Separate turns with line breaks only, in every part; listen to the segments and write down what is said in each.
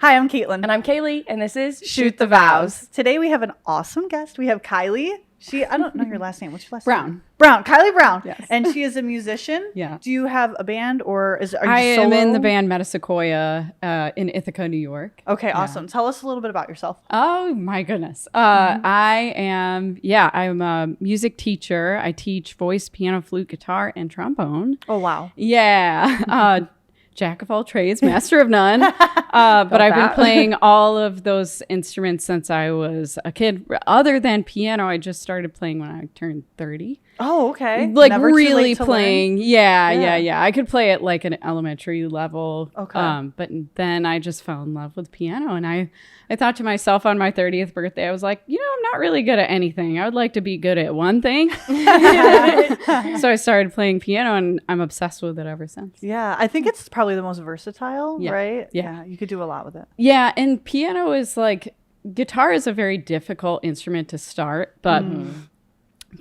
Hi, I'm Caitlin.
And I'm Kaylee, and this is
Shoot the Vows. Today we have an awesome guest. We have Kylie. I don't know your last name. What's your last name? Brown. Kylie Brown.
Yes.
And she is a musician.
Yeah.
Do you have a band or are you solo?
I am in the band Metasequoia in Ithaca, New York.
Okay, awesome. Tell us a little bit about yourself.
Oh my goodness. I'm a music teacher. I teach voice, piano, flute, guitar, and trombone.
Oh, wow.
Yeah. Jack of all trades, master of none. But I've been playing all of those instruments since I was a kid. Other than piano, I just started playing when I turned 30.
Oh, okay.
Like
Never too
really
late to
playing.
learn.
Yeah. I could play at like an elementary level.
Okay.
But then I just fell in love with piano. And I thought to myself on my 30th birthday, I was like, I'm not really good at anything. I would like to be good at one thing. So I started playing piano and I'm obsessed with it ever since.
Yeah, I think it's probably the most versatile,
Yeah.
right?
Yeah.
You could do a lot with it.
Yeah. And piano is like, guitar is a very difficult instrument to start, but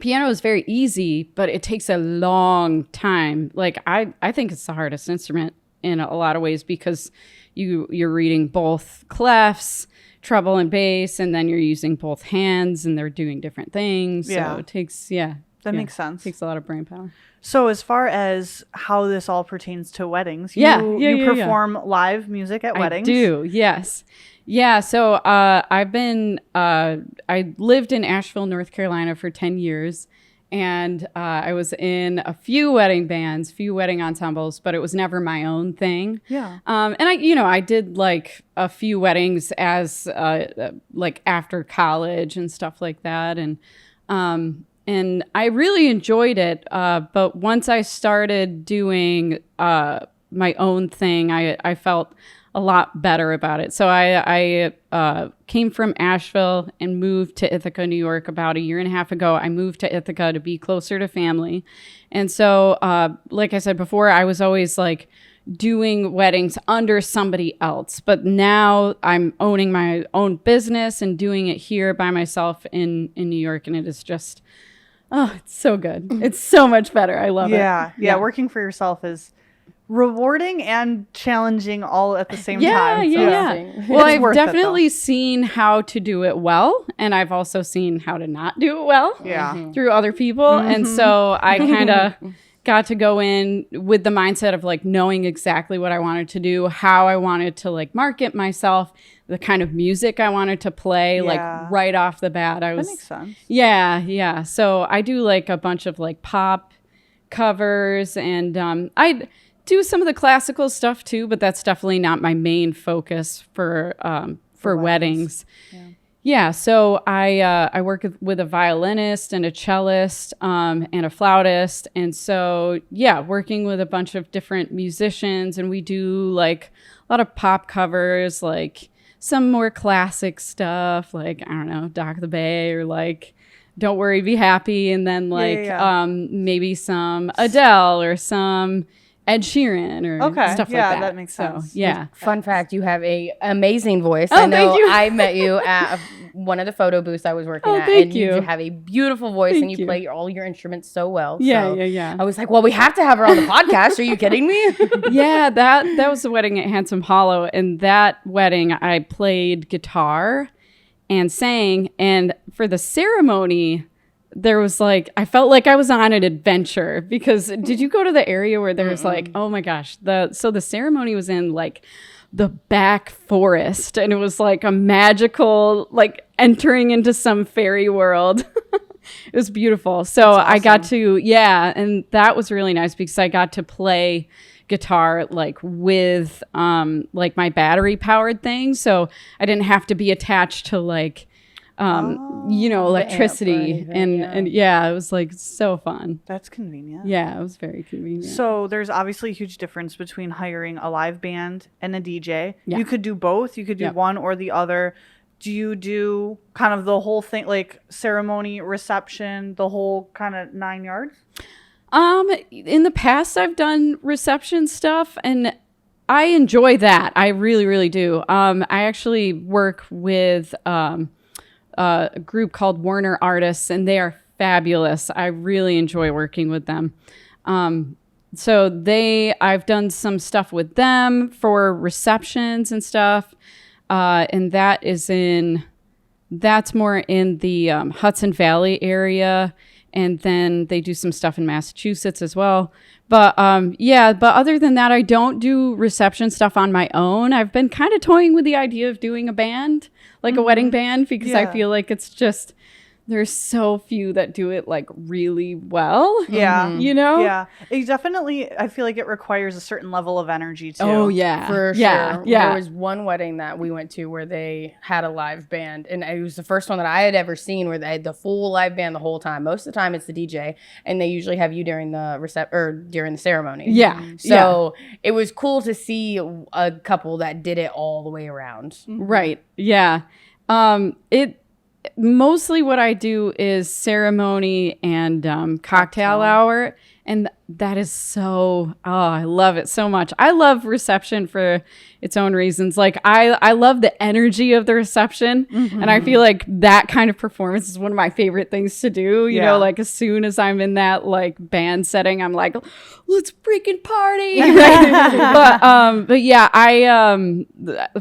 piano is very easy, but it takes a long time. Like I think it's the hardest instrument in a lot of ways because you're reading both clefs, treble and bass, and then you're using both hands and they're doing different things.
Yeah.
So it takes,
That makes sense.
Takes a lot of brain power.
So as far as how this all pertains to weddings, you
Yeah.
perform live music at weddings.
I do, yes. Yeah, so I lived in Asheville, North Carolina for 10 years, and I was in a few wedding bands, few wedding ensembles, but it was never my own thing.
Yeah.
And I did like a few weddings as like after college and stuff like that, and I really enjoyed it. But once I started doing my own thing, I felt a lot better about it. So I came from Asheville and moved to Ithaca, New York about a year and a half ago. I moved to Ithaca to be closer to family. And so, like I said before, I was always like doing weddings under somebody else. But now I'm owning my own business and doing it here by myself in New York. And it is just, it's so good. It's so much better. I love it.
Yeah. Working for yourself is rewarding and challenging all at the same time.
Yeah. Well, I've definitely seen how to do it well, and I've also seen how to not do it well through other people. And so I kind of got to go in with the mindset of like knowing exactly what I wanted to do, how I wanted to like market myself, the kind of music I wanted to play, like right off the bat.
That makes sense.
Yeah. So I do like a bunch of like pop covers, and I do some of the classical stuff too, but that's definitely not my main focus for weddings. Yeah. So I work with a violinist and a cellist and a flautist, and so working with a bunch of different musicians, and we do like a lot of pop covers, like some more classic stuff, like I don't know, Dock the Bay, or like Don't Worry, Be Happy, and then like maybe some Adele or some Ed Sheeran or stuff like that.
Yeah, that makes sense.
So, yeah.
Fun fact, you have a amazing voice.
Oh,
I know
thank you.
I met you at one of the photo booths I was working at.
Thank
and
you.
you have a beautiful voice,
Thank
and you
you.
play all your instruments so well.
Yeah.
I was like, well, we have to have her on the podcast. Are you kidding me?
Yeah, that was the wedding at Handsome Hollow, and that wedding I played guitar and sang, and for the ceremony there was like, I felt like I was on an adventure, because did you go to the area where there's like, oh my gosh, the ceremony was in like the back forest, and it was like a magical, like entering into some fairy world. It was beautiful. So
That's awesome.
I got to, and that was really nice because I got to play guitar like with like my battery powered thing. So I didn't have to be attached to like electricity and it was like so fun.
That's convenient.
Yeah, it was very convenient.
So there's obviously a huge difference between hiring a live band and a DJ.
Yeah.
You could do both. You could do one or the other. Do you do kind of the whole thing, like ceremony, reception, the whole kind of 9 yards?
In the past I've done reception stuff, and I enjoy that. I really, really do. I actually work with a group called Warner Artists, and they are fabulous. I really enjoy working with them. So I've done some stuff with them for receptions and stuff. and that's more in the Hudson Valley area. And then they do some stuff in Massachusetts as well. But but other than that, I don't do reception stuff on my own. I've been kind of toying with the idea of doing a band, like a wedding band, because I feel like it's just, there's so few that do it like really well.
Yeah.
You know?
Yeah. It definitely, I feel like it requires a certain level of energy too.
Oh, yeah.
For
Yeah.
sure.
Yeah.
There was one wedding that we went to where they had a live band, and it was the first one that I had ever seen where they had the full live band the whole time. Most of the time it's the DJ, and they usually have you during the during the ceremony.
Yeah.
So it was cool to see a couple that did it all the way around.
Right. Yeah. Mostly what I do is ceremony and cocktail hour. And that is I love it so much. I love reception for its own reasons. Like I love the energy of the reception. And I feel like that kind of performance is one of my favorite things to do. You know, like as soon as I'm in that like band setting, I'm like, let's freaking party. But yeah,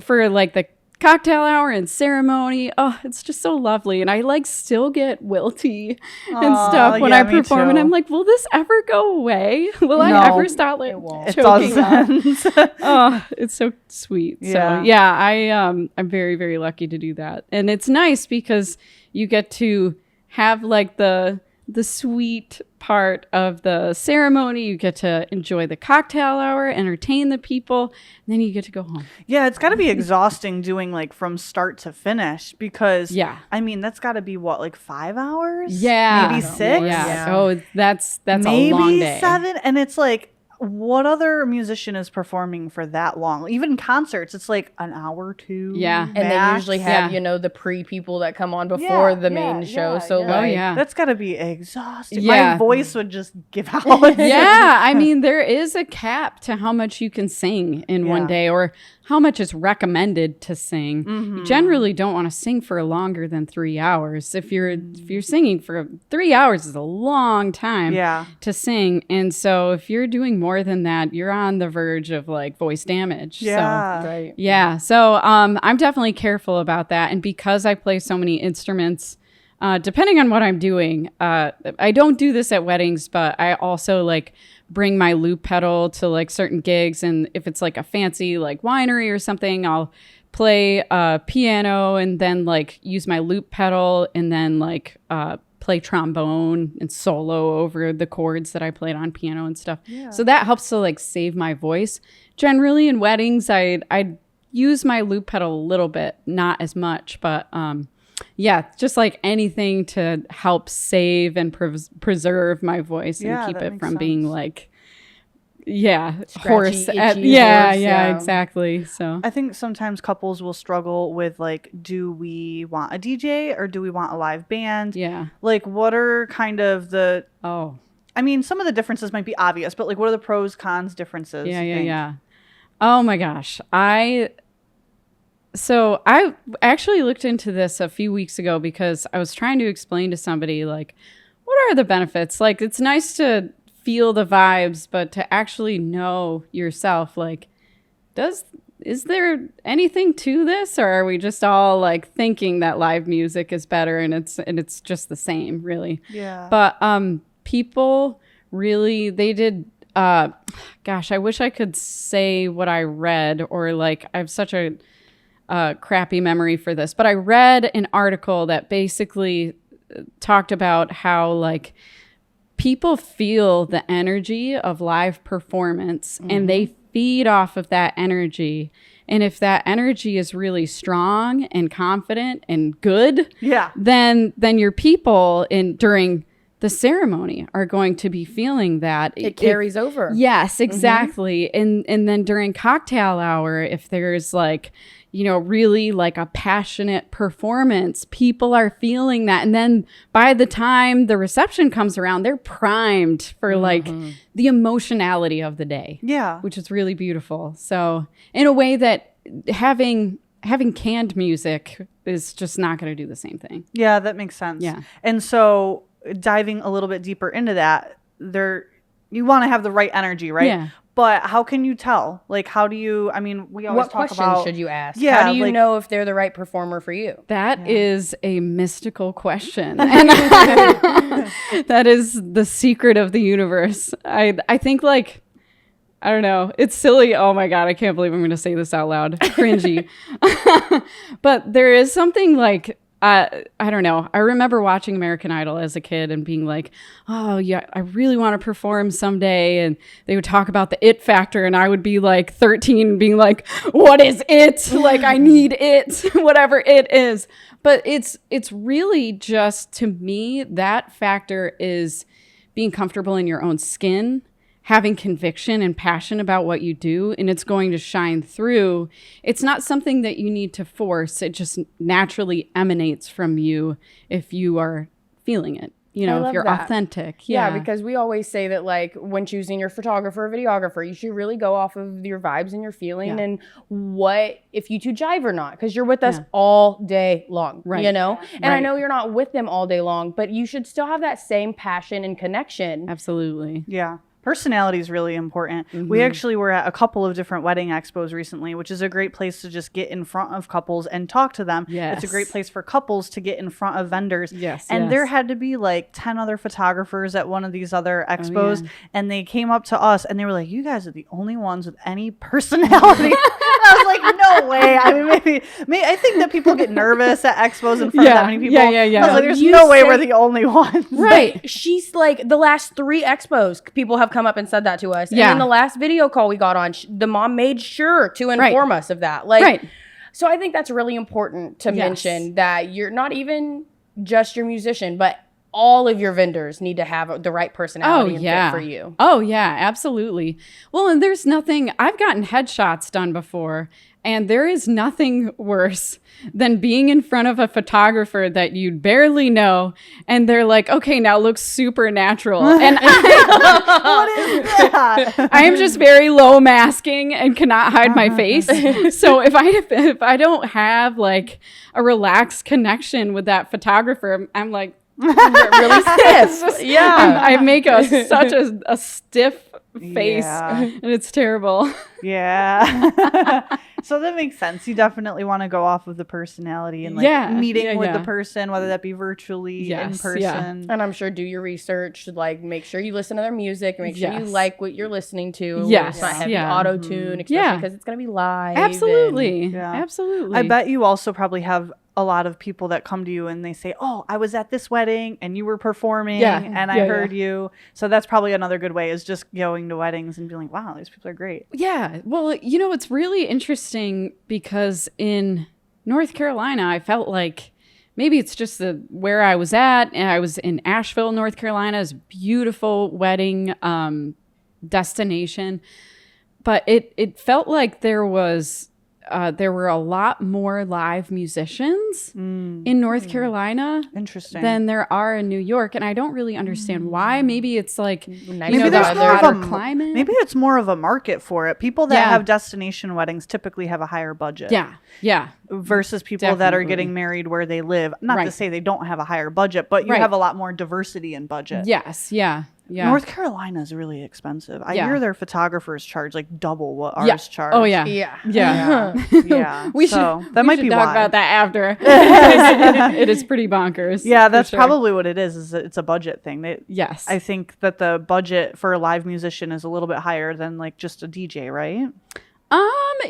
for like the cocktail hour and ceremony, it's just so lovely, and I like still get wilty and stuff when I perform, and I'm like, will this ever go away? Will I ever stop like choking up? It's so sweet. So I'm very, very lucky to do that, and it's nice because you get to have like the sweet part of the ceremony. You get to enjoy the cocktail hour, entertain the people, and then you get to go home.
Yeah, it's got to be exhausting doing like from start to finish, because I mean, that's got to be what, like 5 hours?
Yeah.
Maybe 6?
Yeah. Oh, that's
maybe
a long day.
7, and it's like, what other musician is performing for that long? Even concerts, it's like an hour or 2.
Yeah.
max.
And they usually have, the pre-people that come on before the main show. So
that's got to be exhausting.
Yeah.
My voice would just give out.
Yeah. I mean, there is a cap to how much you can sing in one day, or how much is recommended to sing. You generally don't want to sing for longer than 3 hours. If you're singing for 3 hours is a long time to sing. And so if you're doing more than that, you're on the verge of like voice damage.
Yeah.
So, yeah. So I'm definitely careful about that. And because I play so many instruments, depending on what I'm doing, I don't do this at weddings, but I also like bring my loop pedal to like certain gigs. And if it's like a fancy like winery or something, I'll play piano and then like use my loop pedal, and then like play trombone and solo over the chords that I played on piano and stuff. So that helps to like save my voice. Generally in weddings, I use my loop pedal a little bit, not as much, but just like anything to help save and preserve my voice and keep it from being like, hoarse. Exactly. So
I think sometimes couples will struggle with like, do we want a DJ or do we want a live band? Yeah. Like, what are kind of the I mean, some of the differences might be obvious, but like, what are the pros, cons, differences?
Yeah. Oh my gosh. So I actually looked into this a few weeks ago because I was trying to explain to somebody like, what are the benefits? Like, it's nice to feel the vibes, but to actually know yourself, like, is there anything to this, or are we just all like thinking that live music is better and it's just the same, really? Yeah. But people really, they did. Gosh, I wish I could say what I read, or like I have such a crappy memory for this, but I read an article that basically talked about how like people feel the energy of live performance and they feed off of that energy. And if that energy is really strong and confident and good, then your people during the ceremony are going to be feeling that.
It carries over.
Yes, exactly. And then during cocktail hour, if there's like, really like a passionate performance, people are feeling that. And then by the time the reception comes around, they're primed for like the emotionality of the day. Yeah. Which is really beautiful. So in a way that having canned music is just not going to do the same thing.
Yeah, that makes sense. Yeah. And so diving a little bit deeper into that, you want to have the right energy, right? Yeah. But how can you tell? Like, how do you, I mean, we always
what
talk
questions
about.
should you ask?
Yeah,
how do you
like,
know if they're the right performer for you?
That is a mystical question. And that is the secret of the universe. I think, like, I don't know. It's silly. Oh my God. I can't believe I'm going to say this out loud. Cringy. But there is something like, I don't know. I remember watching American Idol as a kid and being like, oh yeah, I really want to perform someday. And they would talk about the it factor. And I would be like 13 being like, what is it? Like, I need it, whatever it is. But it's really just, to me, that factor is being comfortable in your own skin, having conviction and passion about what you do, and it's going to shine through. It's not something that you need to force. It just naturally emanates from you if you are feeling it, you know, if you're authentic.
Yeah, because we always say that, like, when choosing your photographer or videographer, you should really go off of your vibes and your feeling and what, if you two jive or not, because you're with us all day long, you know? And I know you're not with them all day long, but you should still have that same passion and connection.
Absolutely.
Yeah. Personality is really important. We actually were at a couple of different wedding expos recently, which is a great place to just get in front of couples and talk to them. It's a great place for couples to get in front of vendors. And there had to be like 10 other photographers at one of these other expos. And they came up to us and they were like, you guys are the only ones with any personality. I was like, no way. I mean, maybe I think that people get nervous at expos in front of that many people. I was like, there's no way we're the only ones.
Right. She's like, the last 3 expos, people have come up and said that to us. And then the last video call we got on, the mom made sure to inform us of that. Like, so I think that's really important to mention, that you're not even just your musician, but all of your vendors need to have the right personality and fit for you.
Oh, yeah, absolutely. Well, and there's nothing, I've gotten headshots done before, and there is nothing worse than being in front of a photographer that you barely know, and they're like, okay, now looks super natural. And
what is that?
I am just very low masking and cannot hide my face. So if I don't have like a relaxed connection with that photographer, I'm like,
really stiff.
I make such a stiff face, and it's terrible.
So that makes sense. You definitely want to go off of the personality and like meeting with the person, whether that be virtually, in person.
And I'm sure do your research, like make sure you listen to their music, make sure you like what you're listening to. It's not heavy auto tune, especially because it's going to be live.
Absolutely. Absolutely.
I bet you also probably have a lot of people that come to you and they say, oh, I was at this wedding and you were performing and I heard you. So that's probably another good way, is just going to weddings and being like, wow, these people are great.
Yeah. Well, you know, it's really interesting because in North Carolina, I felt like maybe it's just where I was at. And I was in Asheville, North Carolina. It's a beautiful wedding destination. But it felt like there were a lot more live musicians in North Carolina than there are in New York. And I don't really understand why. Maybe it's like,
maybe there's more of a climate. Maybe it's more of a market for it. People that have destination weddings typically have a higher budget. Versus people that are getting married where they live. Not to say they don't have a higher budget, but you have a lot more diversity in budget. North Carolina is really expensive. I hear their photographers charge like double what ours charge.
Oh yeah. We should talk about that after. It is pretty bonkers.
Yeah, that's probably what it is it's a budget thing. I think that the budget for a live musician is a little bit higher than like just a DJ, right?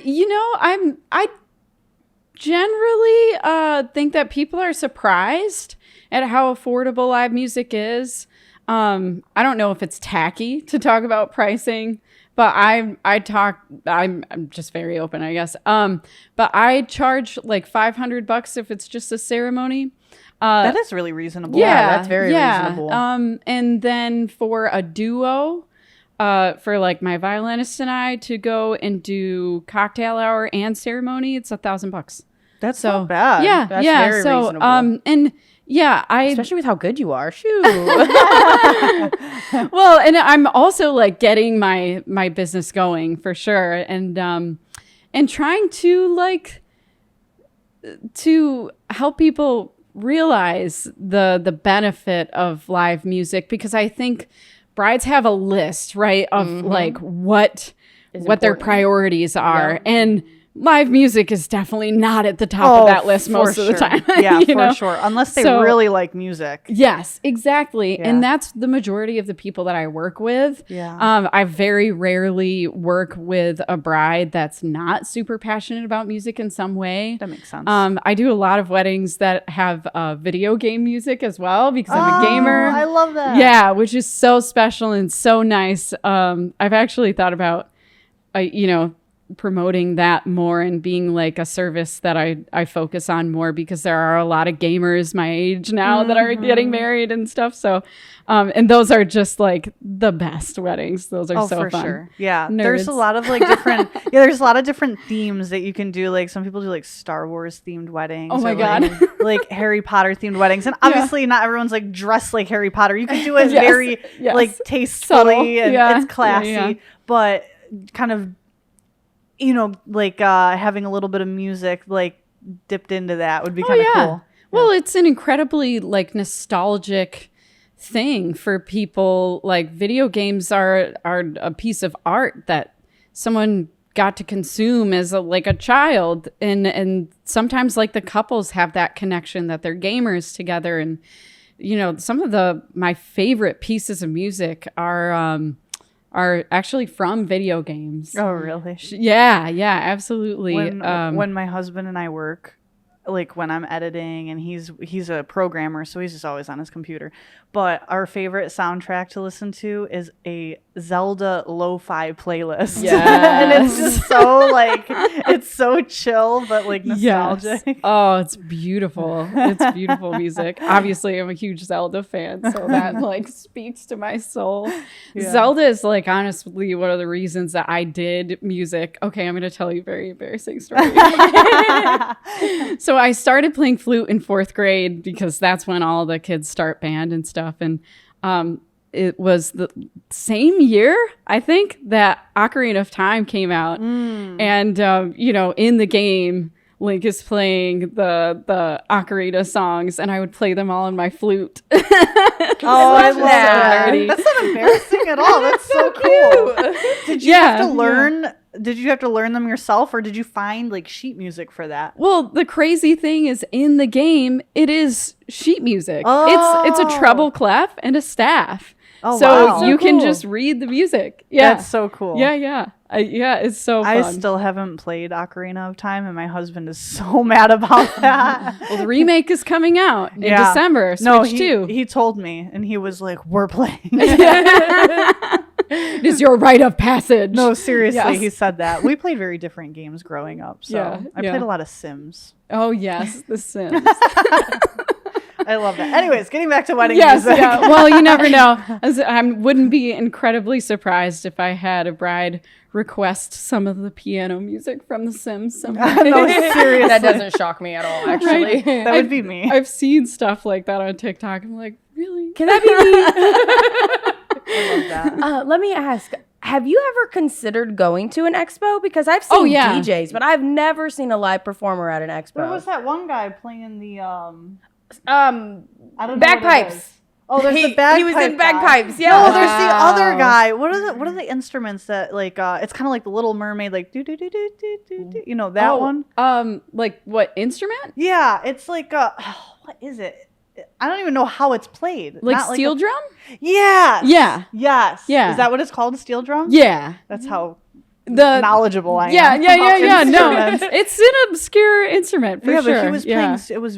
You know, I generally think that people are surprised at how affordable live music is. I don't know if it's tacky to talk about pricing, but I'm just very open, I guess. But I charge like $500 if it's just a ceremony.
That is really reasonable.
That's very reasonable.
And then for a duo, for like my violinist and I to go and do cocktail hour and ceremony, it's $1,000.
That's not bad.
That's very reasonable.
And especially with
how good you are. Shoot.
Well, and I'm also like getting my business going for sure, and trying to help people realize the benefit of live music, because I think brides have a list, right, of like what what their priorities are. And live music is definitely not at the top of that list most of the time.
Yeah, for sure. Unless they really like music.
Yes, exactly. Yeah. And that's the majority of the people that I work with.
Yeah.
I very rarely work with a bride that's not super passionate about music in some way.
That makes sense.
I do a lot of weddings that have video game music as well because I'm a gamer.
I love that.
Yeah, which is so special and so nice. I've actually thought about, promoting that more and being like a service that I focus on more because there are a lot of gamers my age now that are getting married and stuff. So, and those are just like the best weddings. Those are so fun. Sure.
Yeah. Nerds. There's a lot of like different, there's a lot of different themes that you can do. Like some people do like Star Wars themed weddings.
Oh my God.
Like Harry Potter themed weddings. And obviously not everyone's like dressed like Harry Potter. You can do it very like tastefully and it's classy, but kind of, like having a little bit of music like dipped into that would be kind of cool.
Well, it's an incredibly like nostalgic thing for people. Like video games are a piece of art that someone got to consume as a child, and sometimes like the couples have that connection that they're gamers together. And some of my favorite pieces of music are actually from video games.
Oh, really?
Yeah, absolutely.
When my husband and I work, like when I'm editing, and he's a programmer, so he's just always on his computer. But our favorite soundtrack to listen to is a Zelda lo-fi playlist.
Yeah.
And it's just so like, it's so chill, but like nostalgic.
Yes. Oh, it's beautiful. It's beautiful music. Obviously, I'm a huge Zelda fan, so that like speaks to my soul. Yeah. Zelda is like honestly one of the reasons that I did music. Okay, I'm going to tell you a very embarrassing story. So I started playing flute in 4th grade because that's when all the kids start band and stuff. And it was the same year, I think, that Ocarina of Time came out. And, in the game, Link is playing the Ocarina songs, and I would play them all on my flute.
Oh, I love that. That's not embarrassing at all. That's so cool. Did you have to learn... Yeah. Did you have to learn them yourself, or did you find like sheet music for that?
Well, the crazy thing is in the game, it is sheet music. Oh. It's a treble clef and a staff.
Oh,
so
wow.
you can just read the music. Yeah.
That's so cool.
Yeah. It's so fun.
I still haven't played Ocarina of Time, and my husband is so mad about that.
Well, the remake is coming out in December. Switch 2.
He told me, and he was like, "We're playing."
It is your rite of passage.
No, seriously, he said that. We played very different games growing up. So I played a lot of Sims.
Oh, yes, the Sims.
I love that. Anyways, getting back to wedding music.
Yeah. Well, you never know. I wouldn't be incredibly surprised if I had a bride request some of the piano music from The Sims.
No, seriously.
That doesn't shock me at all, actually.
Right?
That would be me.
I've seen stuff like that on TikTok. I'm like, really? Can that be me?
I love that.
Let me ask, have you ever considered going to an expo? Because I've seen DJs, but I've never seen a live performer at an expo.
Where was that one guy playing the
I don't know bagpipes?
Oh, there's the bagpipe.
He was in bagpipes.
Guy. Yeah. No, there's the other guy. What are the instruments that like? It's kind of like the Little Mermaid, like do do do do do do. You know that one?
Like what instrument?
Yeah, it's like what is it? I don't even know how it's played.
Like steel drum?
Yes.
Yeah.
Yes.
Yeah.
Is that what it's called, a steel drum?
Yeah.
That's how knowledgeable I am.
Yeah. No, it's an obscure instrument for sure.
But he was playing. It was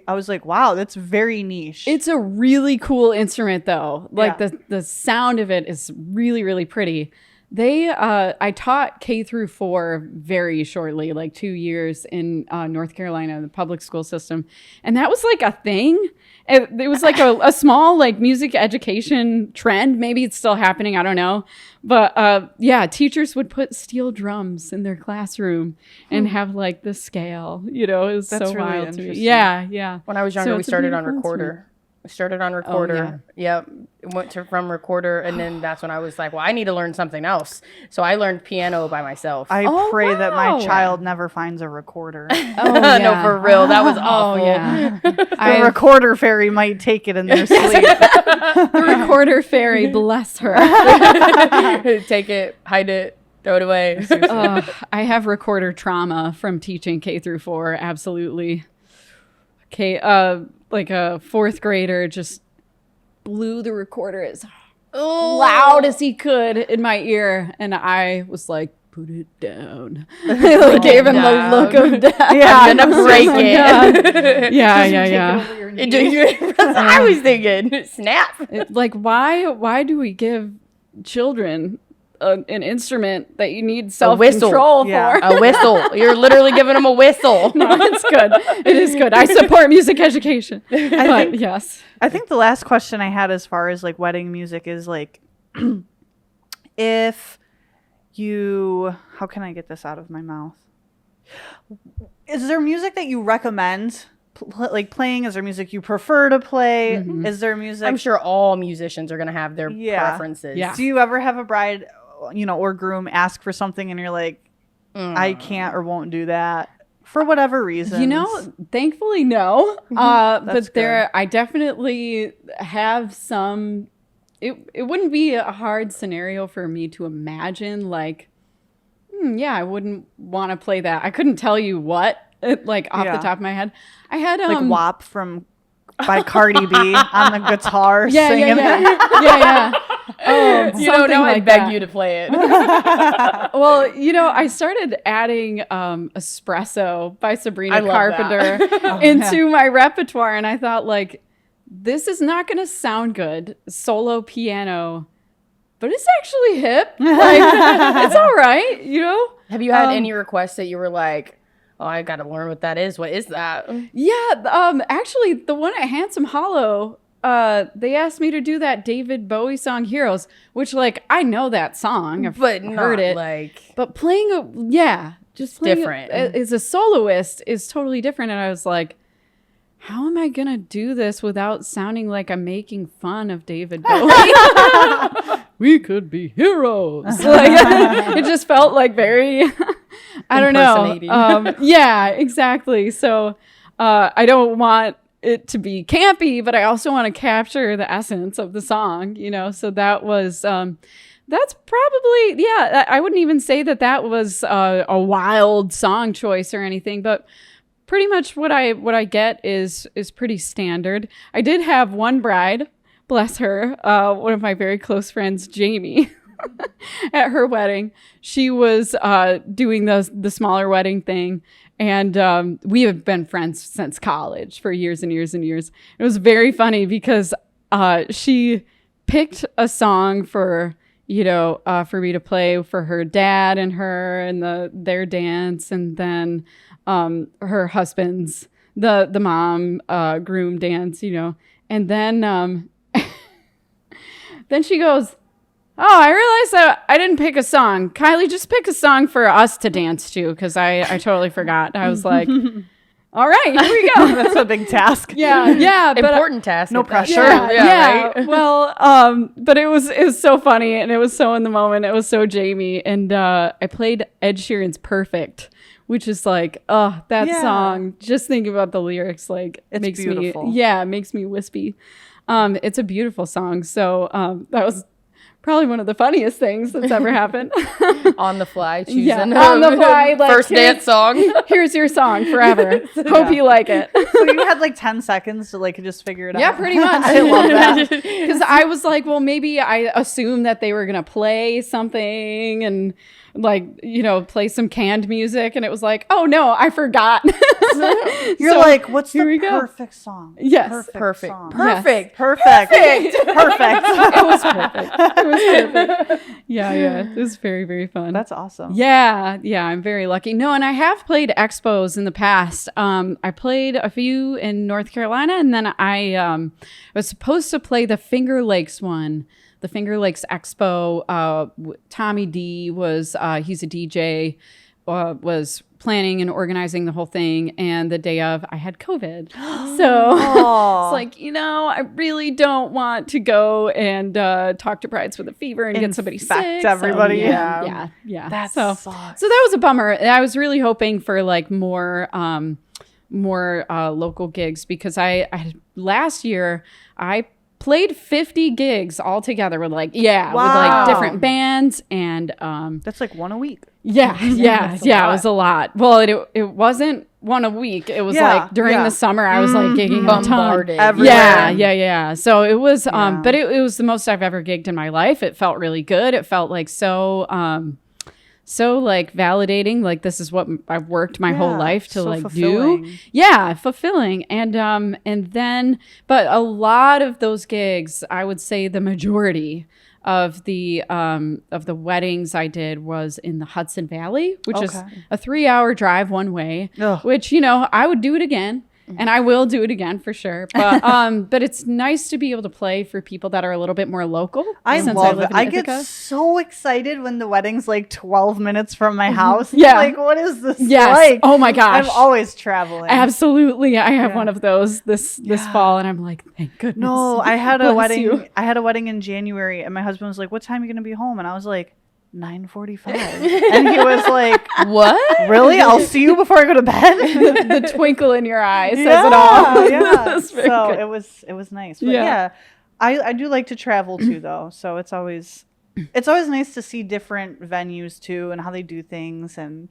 I was like, wow, that's very niche.
It's a really cool instrument, though. Like the sound of it is really, really pretty. I taught K through 4 very shortly, like 2 years in North Carolina, the public school system. And that was like a thing. It was like a small like music education trend. Maybe it's still happening. I don't know. But teachers would put steel drums in their classroom and have like the scale, it was so
really
wild to me.
interesting.
Yeah.
When I was younger, we started on recorder. We started on recorder.
Oh, yeah.
Yep. Went from recorder, and then that's when I was like, well, I need to learn something else. So I learned piano by myself.
I pray that my child never finds a recorder.
No, for real. That was awful.
Yeah.
The recorder fairy might take it in their sleep.
The recorder fairy, bless her.
Take it, hide it, Throw it away.
I have recorder trauma from teaching K through 4. Absolutely. Like a fourth grader just blew the recorder as loud as he could in my ear, and I was like, "Put it down." I like gave him the look of death.
Yeah, I'm gonna break it.
Yeah.
I was thinking, snap.
Like, why do we give children an instrument that you need self-control for?
A whistle. You're literally giving them a whistle.
No, it's good. It is good. I support music education. Yes.
I think the last question I had as far as like wedding music is like, if you, how can I get this out of my mouth? Is there music that you recommend like playing? Is there music you prefer to play? Mm-hmm. Is there music?
I'm sure all musicians are going to have their preferences.
Yeah. Do you ever have a bride, or groom ask for something and you're like, I can't or won't do that for whatever reason?
Thankfully, no. But
good.
I definitely have some. It wouldn't be a hard scenario for me to imagine, like, I wouldn't want to play that. I couldn't tell you what, like off the top of my head. I had
like WAP by Cardi B on the guitar singing.
Yeah.
Oh, now I beg you to play it.
Well, I started adding Espresso by Sabrina Carpenter into my repertoire, and I thought, like, this is not going to sound good, solo piano, but it's actually hip. Like, it's all right,
Have you had any requests that you were like, oh, I got to learn what that is? What is that?
Yeah, actually, the one at Handsome Hollow, they asked me to do that David Bowie song Heroes, which, like, I know that song. I've heard it. But playing just playing
different.
As a soloist is totally different. And I was like, how am I going to do this without sounding like I'm making fun of David Bowie? We could be heroes. Like, it just felt like very, I don't know. Yeah, exactly. So I don't want it to be campy, but I also want to capture the essence of the song, So that was, that's probably, I wouldn't even say that was a wild song choice or anything, but pretty much what I get is pretty standard. I did have one bride, bless her, one of my very close friends, Jamie, at her wedding. She was doing the smaller wedding thing, and we have been friends since college for years and years and years. It was very funny because she picked a song for me to play for her dad and her and their dance, and then her husband's the mom groom dance, and then then she goes, "Oh, I realized that I didn't pick a song. Kylie, just pick a song for us to dance to, because I totally forgot." I was like, all right, here we go.
That's a big task.
Yeah, but
important task.
No pressure.
Yeah. Right? Well, but it was so funny, and it was so in the moment. It was so Jamie, and I played Ed Sheeran's "Perfect," which is like, that song. Just thinking about the lyrics, like, it makes beautiful. It makes me wispy. It's a beautiful song. So that was probably one of the funniest things that's ever happened.
On the fly, choosing
on the fly, like,
first dance song.
Here's your song forever. Hope you like it.
So you had like 10 seconds to like just figure it out.
Yeah, pretty much.
I love that.
Because I was like, well, maybe I assumed that they were gonna play something and like, play some canned music, and it was like, oh no, I forgot.
You're like, what's the perfect song?
Yes.
Perfect song.
Perfect.
Yes. Perfect.
It was perfect. Yeah. It was very, very fun.
That's awesome.
Yeah, I'm very lucky. No, and I have played expos in the past. I played a few in North Carolina, and then I was supposed to play the Finger Lakes one. The Finger Lakes Expo. Tommy D was, he's a DJ, was planning and organizing the whole thing. And the day of, I had COVID. So it's like, I really don't want to go and talk to brides with a fever and get somebody sick.
Everybody.
So, yeah.
That
sucks.
So
that was a bummer. I was really hoping for like more local gigs, because I last year I played 50 gigs all together with like, with like different bands. And
that's like one a week.
Yeah. It was a lot. Well, it wasn't one a week. It was like during the summer, I was like gigging
bombarded
everywhere. Yeah. So it was, but it was the most I've ever gigged in my life. It felt really good. It felt like so like validating, like this is what I've worked my whole life to like fulfilling. Do. Yeah, fulfilling. And then, but a lot of those gigs, I would say the majority of the weddings I did was in the Hudson Valley, which is a 3-hour drive one way, which, I would do it again. And I will do it again for sure. But it's nice to be able to play for people that are a little bit more local.
I love it. I get so excited when the wedding's like 12 minutes from my house. Yeah. Like, what is this like?
Oh my gosh.
I'm always traveling.
Absolutely. I have one of those this fall, and I'm like, thank goodness.
No, I had a wedding. I had a wedding in January, and my husband was like, what time are you going to be home? And I was like, 9:45. And he was like,
what?
Really? I'll see you before I go to bed?
The twinkle in your eye says it all.
Yeah. So it was nice. But I do like to travel too, though. So it's always nice to see different venues too, and how they do things and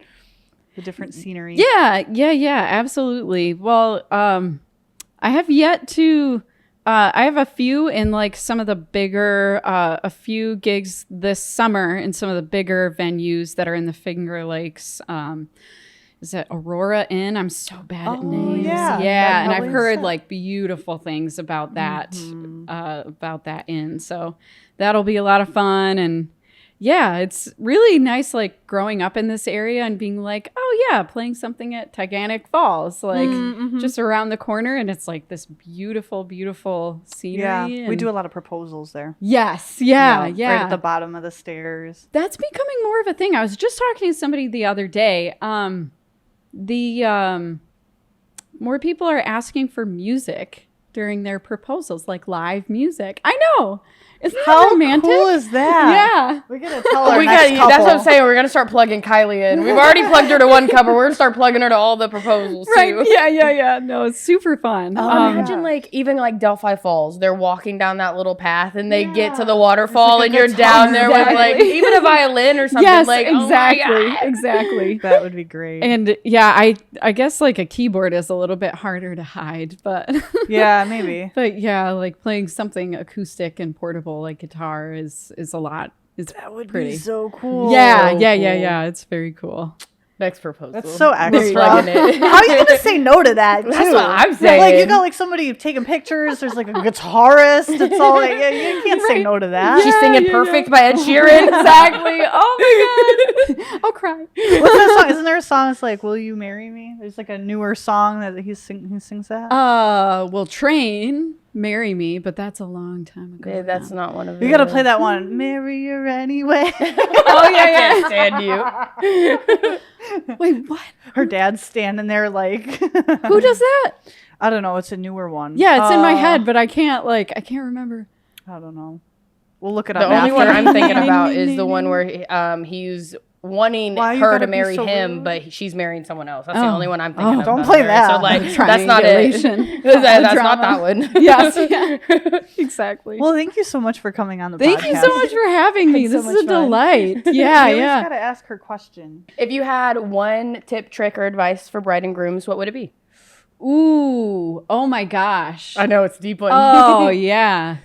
the different scenery.
Yeah, absolutely. Well, I have yet to I have a few in like some of the bigger, a few gigs this summer in some of the bigger venues that are in the Finger Lakes. Is it Aurora Inn? I'm so bad at names. Yeah. And I've heard like beautiful things about that, about that inn. So that'll be a lot of fun. And yeah, it's really nice, like growing up in this area and being like, oh yeah, playing something at Titanic Falls, like just around the corner, and it's like this beautiful, beautiful scenery.
Yeah, we do a lot of proposals there.
Yes, yeah.
Right at the bottom of the stairs.
That's becoming more of a thing. I was just talking to somebody the other day. More people are asking for music during their proposals, like live music. I know. Isn't that romantic?
How cool is that?
Yeah.
We're going to tell our next couple.
That's what I'm saying. We're going to start plugging Kylie in. We've already plugged her to one cover. We're going to start plugging her to all the proposals, too.
Yeah. No, it's super fun.
Imagine, like, even, like, Delphi Falls. They're walking down that little path, and they get to the waterfall, and you're down there with, like, even a violin or something.
Yes,
like,
exactly.
That would be great.
And, yeah, I guess, like, a keyboard is a little bit harder to hide, but...
Yeah, maybe.
But, yeah, like, playing something acoustic and portable, like guitar, is a lot.
That would be so cool.
Yeah. It's very cool.
Next proposal.
That's so extra. How are you going to say no to that?
That's what I'm saying.
Like, you got like somebody taking pictures. There's like a guitarist. It's all like, you can't say no to that.
She's singing "Perfect" by Ed Sheeran.
Exactly. Oh my god, I'll cry.
What's that song? Isn't there a song that's like, "Will you marry me"? There's like a newer song that he sings that.
Well, Train. Marry Me, but that's a long time ago.
Yeah, that's not one of
them. You gotta play that one. Marry her anyway.
Oh yeah, I can't stand
you. Wait, what?
Her dad's standing there like.
Who does that?
I don't know. It's a newer one.
Yeah, it's in my head, but I can't remember.
I don't know. We'll look it up.
The only one I'm thinking about is the one where he's wanting her to marry him, but she's marrying someone else. That's the only one I'm thinking of.
Don't play that.
So like, that's not it. That's not that one.
Yes, exactly.
Well, thank you so much for coming on the podcast.
Thank you so much for having me. This is a delight. Yeah.
We just gotta ask her question.
If you had one tip, trick, or advice for bride and grooms, what would it be?
Ooh, oh my gosh.
I know, it's a deep one.
Oh yeah.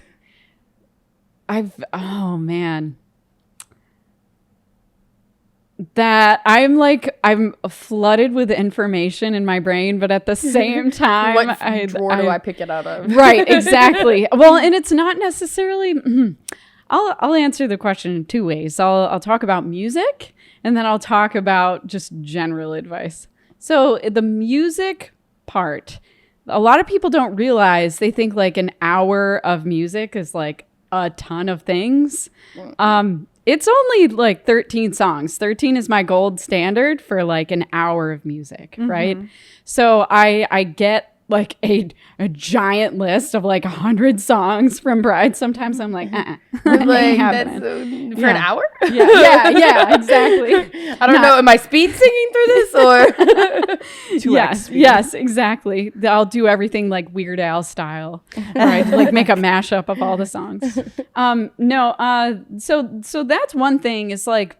Oh man. That I'm flooded with information in my brain, but at the same time,
what drawer do I pick it out of?
Right, exactly. Well, and it's not necessarily. I'll answer the question in two ways. I'll talk about music, and then I'll talk about just general advice. So the music part, a lot of people don't realize. They think like an hour of music is like a ton of things. It's only like 13 songs. 13 is my gold standard for like an hour of music, right? So I get like a giant list of like 100 songs from Bride. Sometimes I'm like,
like that's for an hour.
Yeah, exactly.
I don't know. Am I speed singing through this or?
Yes, exactly. I'll do everything like Weird Al style, right? Like make a mashup of all the songs. So that's one thing. Is like,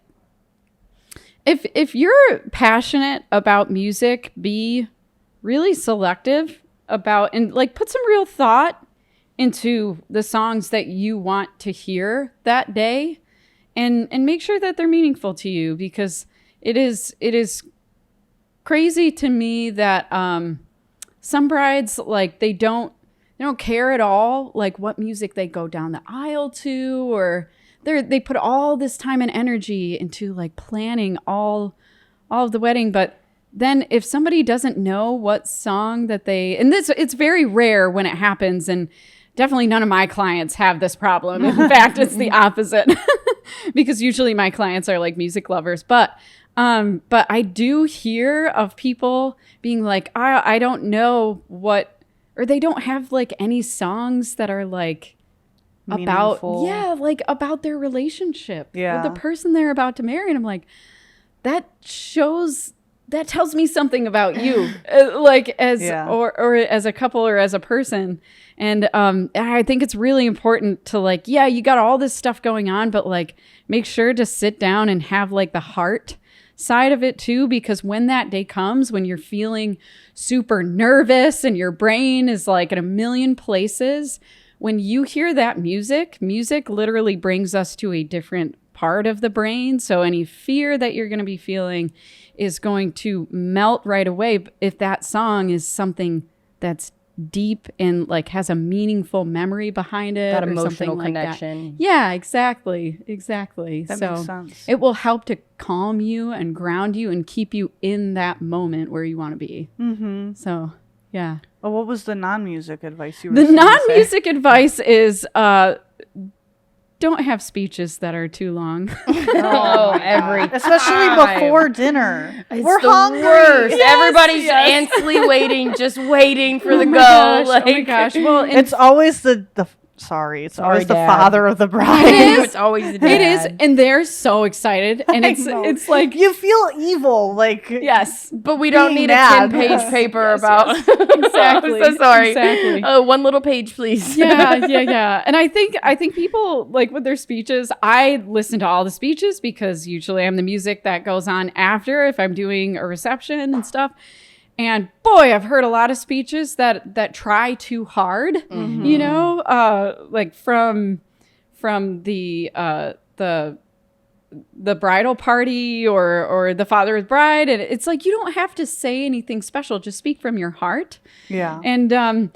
if you're passionate about music, be really selective about and like put some real thought into the songs that you want to hear that day, and make sure that they're meaningful to you, because it is crazy to me that some brides, like they don't care at all like what music they go down the aisle to, or they put all this time and energy into like planning all of the wedding, but then if somebody doesn't know what song that it's very rare when it happens, and definitely none of my clients have this problem. In fact, it's the opposite because usually my clients are like music lovers, but I do hear of people being like, I don't know what, or they don't have like any songs that are like
meaningful.
about their relationship with
Yeah.
the person they're about to marry. And I'm like, that tells me something about you, like or as a couple or as a person. And I think it's really important to like, you got all this stuff going on, but like make sure to sit down and have like the heart side of it too, because when that day comes, when you're feeling super nervous and your brain is like in a million places, when you hear that music literally brings us to a different part of the brain. So any fear that you're going to be feeling is going to melt right away if that song is something that's deep and like has a meaningful memory behind it,
that
or
emotional
something
connection.
Like that. Yeah, exactly.
That makes sense.
It will help to calm you and ground you and keep you in that moment where you want to be. Mm-hmm. So, yeah.
Oh, what was the non-music advice you were
The
saying?
non-music advice is don't have speeches that are too long.
Especially before dinner. We're
the
hungry.
worst. Everybody's anxiously waiting for the go.
Oh my gosh. Well,
It's always the always the father of the bride.
It's always the dad.
It is, and they're so excited, and it's like
you feel evil, like
yes,
but we don't need
mad.
a 10-page paper about.
Exactly.
I'm so sorry.
Exactly.
One little page, please.
Yeah. And I think people like with their speeches. I listen to all the speeches because usually I'm the music that goes on after if I'm doing a reception and stuff. And boy, I've heard a lot of speeches that try too hard, you know, like from the bridal party or the father of the bride. And it's like, you don't have to say anything special. Just speak from your heart.
Yeah.
And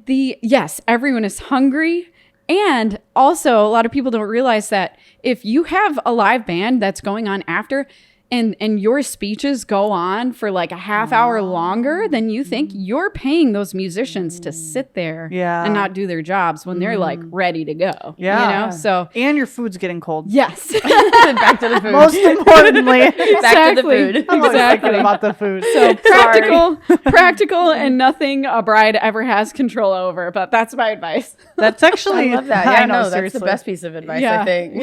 yes, everyone is hungry. And also a lot of people don't realize that if you have a live band that's going on after, and your speeches go on for like a half hour longer than you think, you're paying those musicians to sit there and not do their jobs when they're like ready to go.
Yeah.
You know? So
and your food's getting cold.
yes.
Back to the food.
Most importantly.
Back to the food.
I'm always thinking about the food.
So practical and nothing a bride ever has control over, but that's my advice.
That's actually
I love that.
I
Yeah,
know,
that's
seriously.
the best piece of advice, I think.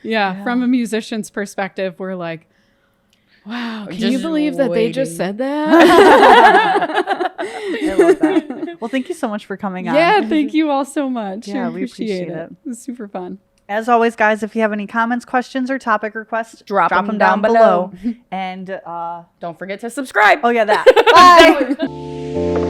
Yeah. From a musician's perspective, we're like, wow, can you believe that they just said that?
I love that. Well, thank you so much for coming on.
Yeah, thank you all so much.
Yeah,
I
we appreciate it.
It was super fun.
As always, guys, if you have any comments, questions, or topic requests,
drop
them down below. And
don't forget to subscribe.
oh yeah, that. Bye.